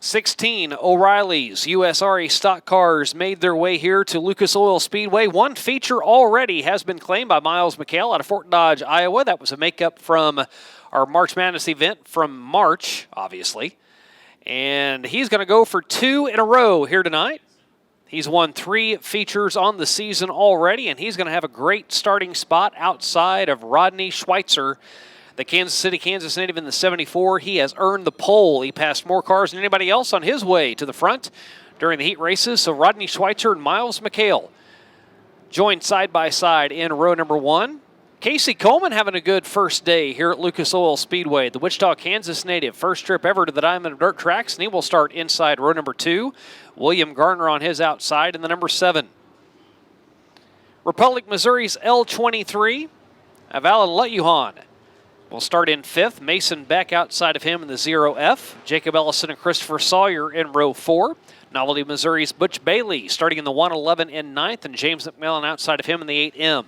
16 O'Reilly's USRA stock cars made their way here to Lucas Oil Speedway. One feature already has been claimed by Miles McHale out of Fort Dodge, Iowa. That was a makeup from our March Madness event from March, obviously. And he's going to go for 2 in a row here tonight. He's won 3 features on the season already, and he's going to have a great starting spot outside of Rodney Schweitzer, the Kansas City, Kansas native in the 74. He has earned the pole. He passed more cars than anybody else on his way to the front during the heat races. So Rodney Schweitzer and Miles McHale joined side by side in row number 1. Casey Coleman having a good first day here at Lucas Oil Speedway. The Wichita, Kansas native, first trip ever to the Diamond Dirt Tracks, and he will start inside row number 2. William Garner on his outside in the number 7. Republic, Missouri's L23 of Alan Letuhan will start in 5th. Mason Beck outside of him in the 0F. Jacob Ellison and Christopher Sawyer in row 4. Novelty, Missouri's Butch Bailey starting in the 111 in 9th, and James McMillan outside of him in the 8M.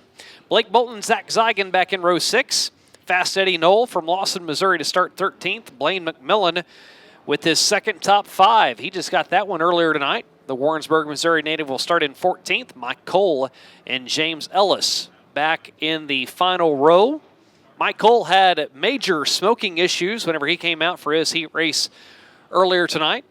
Blake Bolton, Zach Zeigen back in row 6. Fast Eddie Knoll from Lawson, Missouri to start 13th. Blaine McMillan with his second top 5. He just got that one earlier tonight. The Warrensburg, Missouri native will start in 14th. Mike Cole and James Ellis back in the final row. Mike Cole had major smoking issues whenever he came out for his heat race earlier tonight.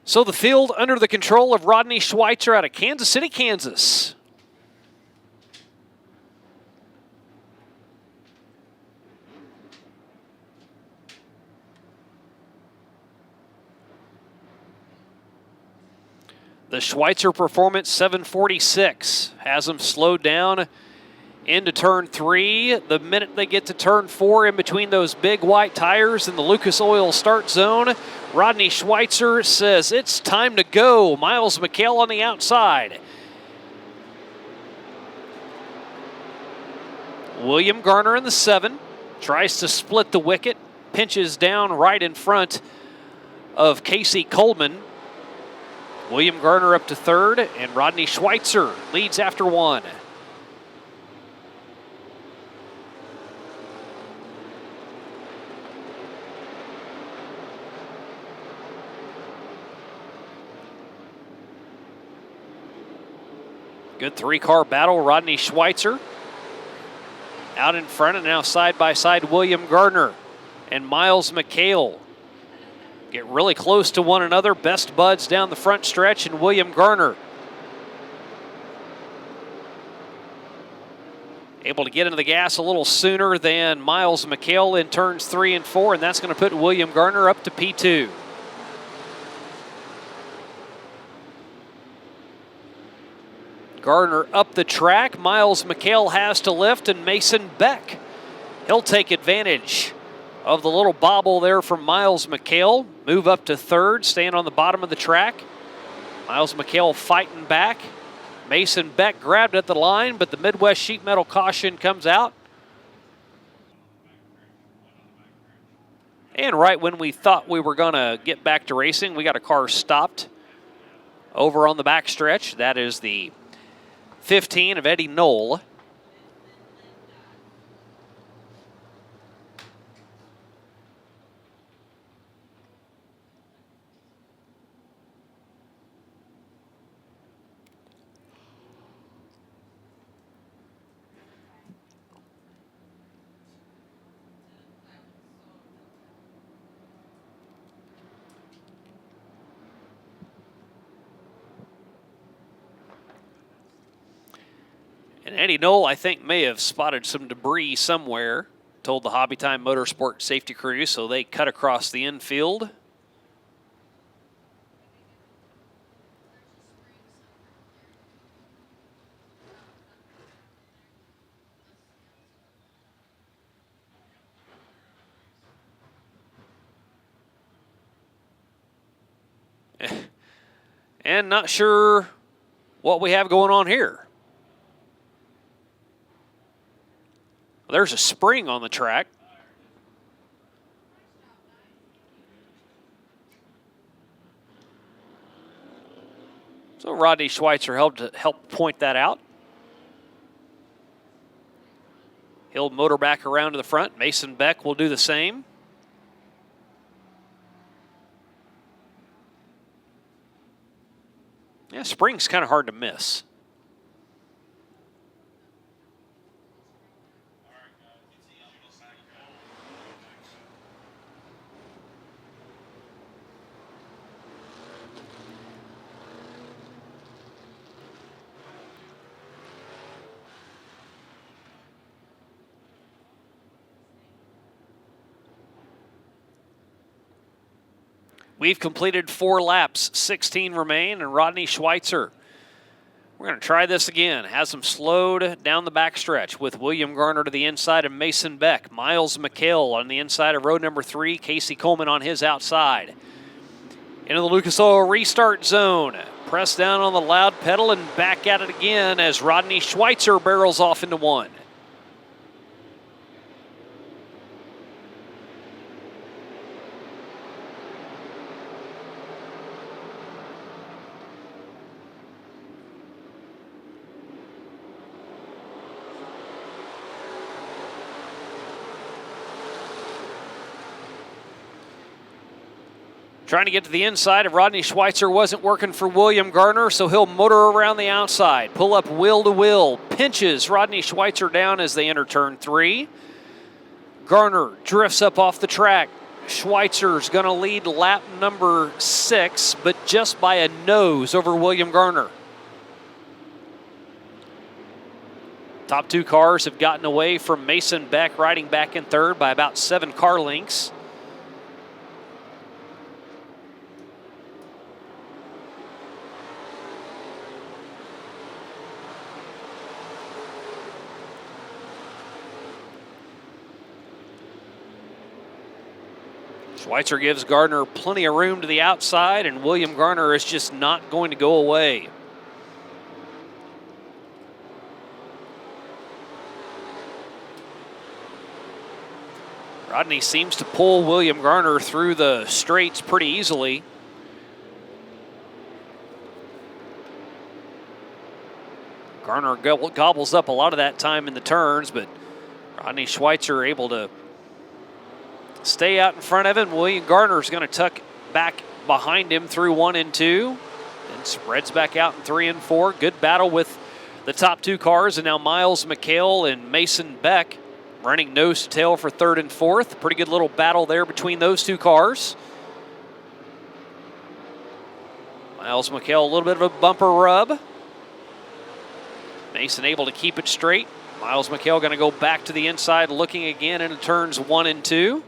So the field under the control of Rodney Schweitzer out of Kansas City, Kansas. The Schweitzer performance, 746, has him slowed down into turn 3. The minute they get to turn 4 in between those big white tires in the Lucas Oil start zone, Rodney Schweitzer says it's time to go. Miles McHale on the outside. William Garner in the 7, tries to split the wicket, pinches down right in front of Casey Coleman. William Garner up to 3rd, and Rodney Schweitzer leads after 1. Good 3-car battle. Rodney Schweitzer out in front, and now side by side William Gardner and Miles McHale get really close to one another. Best buds down the front stretch, and William Garner able to get into the gas a little sooner than Miles McHale in turns 3 and 4, and that's going to put William Garner up to P2. Gardner up the track. Miles McHale has to lift, and Mason Beck, he'll take advantage of the little bobble there from Miles McHale. Move up to 3rd, stand on the bottom of the track. Miles McHale fighting back. Mason Beck grabbed at the line, but the Midwest Sheet Metal caution comes out. And right when we thought we were going to get back to racing, we got a car stopped over on the back stretch. That is the 15 of Eddie Knoll. And Eddie Knoll, I think, may have spotted some debris somewhere, told the Hobby Time Motorsport safety crew, so they cut across the infield. And not sure what we have going on here. There's a spring on the track. So Rodney Schweitzer helped point that out. He'll motor back around to the front. Mason Beck will do the same. Yeah, spring's kind of hard to miss. We've completed 4 laps, 16 remain, and Rodney Schweitzer, we're going to try this again. Has him slowed down the backstretch with William Garner to the inside of Mason Beck. Miles McHale on the inside of row number 3. Casey Coleman on his outside. Into the Lucas Oil restart zone. Press down on the loud pedal and back at it again as Rodney Schweitzer barrels off into 1. Trying to get to the inside of Rodney Schweitzer wasn't working for William Garner, so he'll motor around the outside. Pull up wheel to wheel. Pinches Rodney Schweitzer down as they enter turn 3. Garner drifts up off the track. Schweitzer's going to lead lap number 6, but just by a nose over William Garner. Top 2 cars have gotten away from Mason Beck, riding back in third by about 7 car lengths. Schweitzer gives Gardner plenty of room to the outside, and William Garner is just not going to go away. Rodney seems to pull William Garner through the straights pretty easily. Garner gobbles up a lot of that time in the turns, but Rodney Schweitzer able to stay out in front of him. William Garner's going to tuck back behind him through 1 and 2 and spreads back out in 3 and 4. Good battle with the top 2 cars, and now Miles McHale and Mason Beck running nose to tail for 3rd and 4th. Pretty good little battle there between those 2 cars. Miles McHale, a little bit of a bumper rub. Mason able to keep it straight. Miles McHale going to go back to the inside, looking again into turns 1 and 2.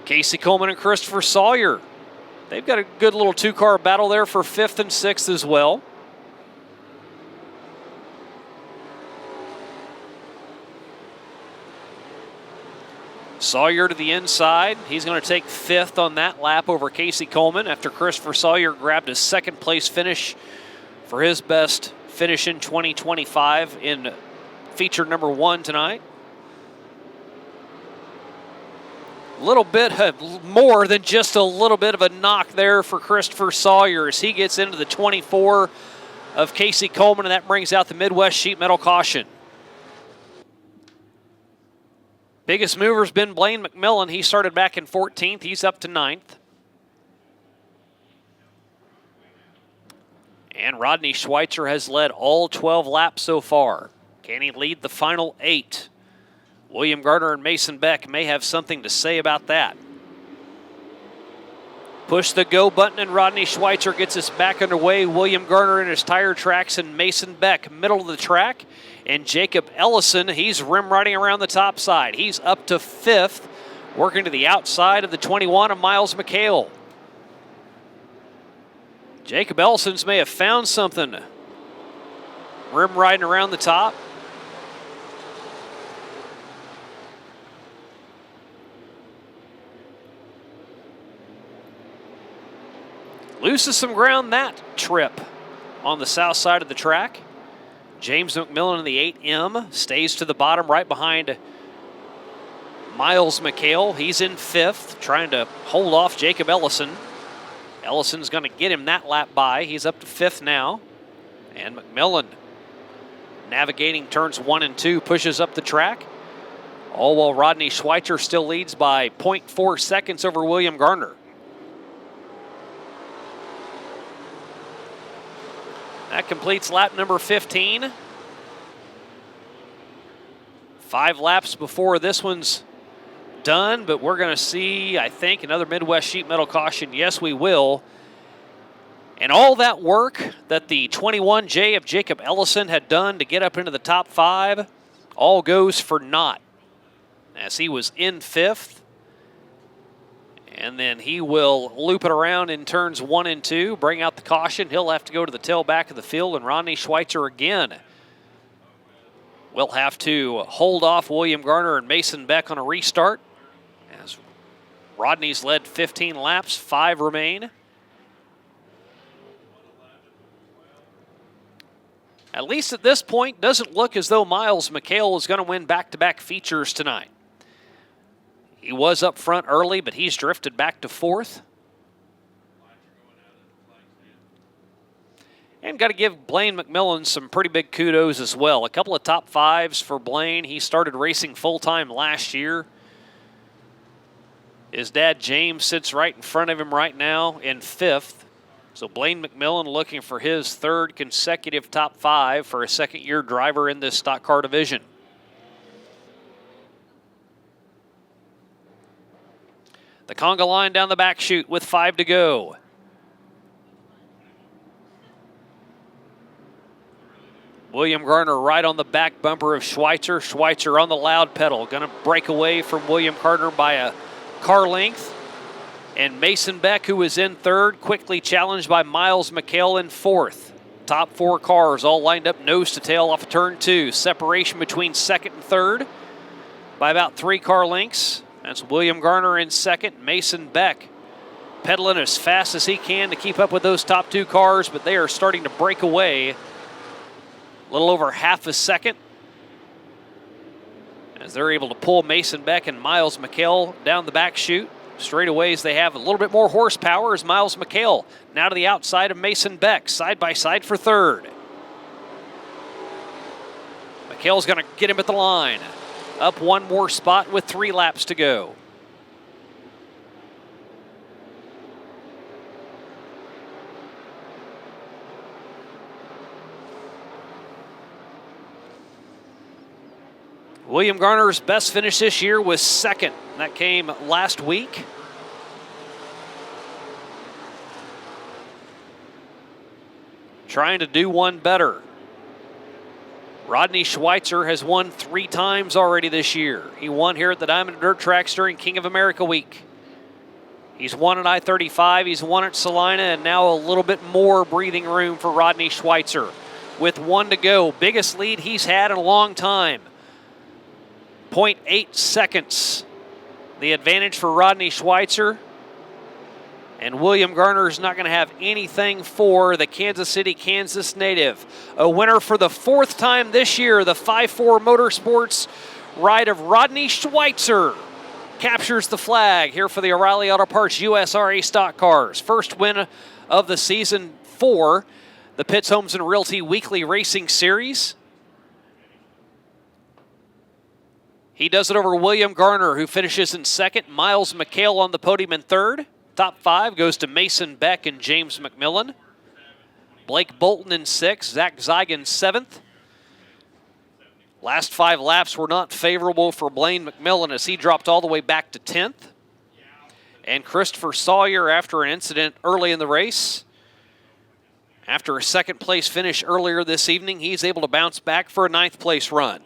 Casey Coleman and Christopher Sawyer. They've got a good little 2-car battle there for 5th and 6th as well. Sawyer to the inside. He's going to take 5th on that lap over Casey Coleman after Christopher Sawyer grabbed a 2nd place finish for his best finish in 2025 in feature number 1 tonight. A little bit more than just a little bit of a knock there for Christopher Sawyer as he gets into the 24 of Casey Coleman, and that brings out the Midwest Sheet Metal caution. Biggest mover's been Blaine McMillan. He started back in 14th. He's up to 9th. And Rodney Schweitzer has led all 12 laps so far. Can he lead the final 8? William Garner and Mason Beck may have something to say about that. Push the go button and Rodney Schweitzer gets us back underway. William Garner in his tire tracks and Mason Beck middle of the track. And Jacob Ellison, he's rim riding around the top side. He's up to 5th, working to the outside of the 21 of Miles McHale. Jacob Ellison's may have found something. Rim riding around the top. Loses some ground that trip on the south side of the track. James McMillan in the 8M stays to the bottom right behind Miles McHale. He's in 5th, trying to hold off Jacob Ellison. Ellison's going to get him that lap by. He's up to 5th now. And McMillan, navigating turns 1 and 2, pushes up the track. All while Rodney Schweitzer still leads by 0.4 seconds over William Garner. That completes lap number 15. 5 laps before this one's done, but we're going to see, I think, another Midwest Sheet Metal caution. Yes, we will. And all that work that the 21J of Jacob Ellison had done to get up into the top 5 all goes for naught, as he was in 5th. And then he will loop it around in turns 1 and 2, bring out the caution. He'll have to go to the tail back of the field, and Rodney Schweitzer again will have to hold off William Garner and Mason Beck on a restart, as Rodney's led 15 laps, 5 remain. At least at this point, doesn't look as though Miles McHale is going to win back-to-back features tonight. He was up front early, but he's drifted back to 4th. And got to give Blaine McMillan some pretty big kudos as well. A couple of top 5s for Blaine. He started racing full-time last year. His dad, James, sits right in front of him right now in 5th. So Blaine McMillan looking for his 3rd consecutive top 5 for a second-year driver in this stock car division. The conga line down the back chute with 5 to go. William Garner right on the back bumper of Schweitzer. Schweitzer on the loud pedal. Going to break away from William Garner by a car length. And Mason Beck, who is in 3rd, quickly challenged by Miles McHale in 4th. Top 4 cars all lined up nose to tail off of turn 2. Separation between 2nd and 3rd by about 3 car lengths. That's William Garner in 2nd. Mason Beck pedaling as fast as he can to keep up with those top 2 cars, but they are starting to break away a little over half a second as they're able to pull Mason Beck and Miles McHale down the back chute. Straightaways, they have a little bit more horsepower as Miles McHale now to the outside of Mason Beck, side by side for 3rd. McHale's going to get him at the line. Up 1 more spot with 3 laps to go. William Garner's best finish this year was 2nd. That came last week. Trying to do one better. Rodney Schweitzer has won 3 times already this year. He won here at the Diamond Dirt Tracks during King of America week. He's won at I-35, he's won at Salina, and now a little bit more breathing room for Rodney Schweitzer. With 1 to go, biggest lead he's had in a long time. 0.8 seconds. The advantage for Rodney Schweitzer. And William Garner is not going to have anything for the Kansas City, Kansas native. A winner for the 4th time this year, the 5-4 Motorsports ride of Rodney Schweitzer captures the flag here for the O'Reilly Auto Parts USRA stock cars. First win of the season for the Pitts Homes and Realty Weekly Racing Series. He does it over William Garner, who finishes in 2nd. Miles McHale on the podium in 3rd. Top 5 goes to Mason Beck and James McMillan. Blake Bolton in 6th. Zach Zeigen 7th. Last 5 laps were not favorable for Blaine McMillan as he dropped all the way back to 10th. And Christopher Sawyer, after an incident early in the race, after a 2nd place finish earlier this evening, he's able to bounce back for a 9th place run.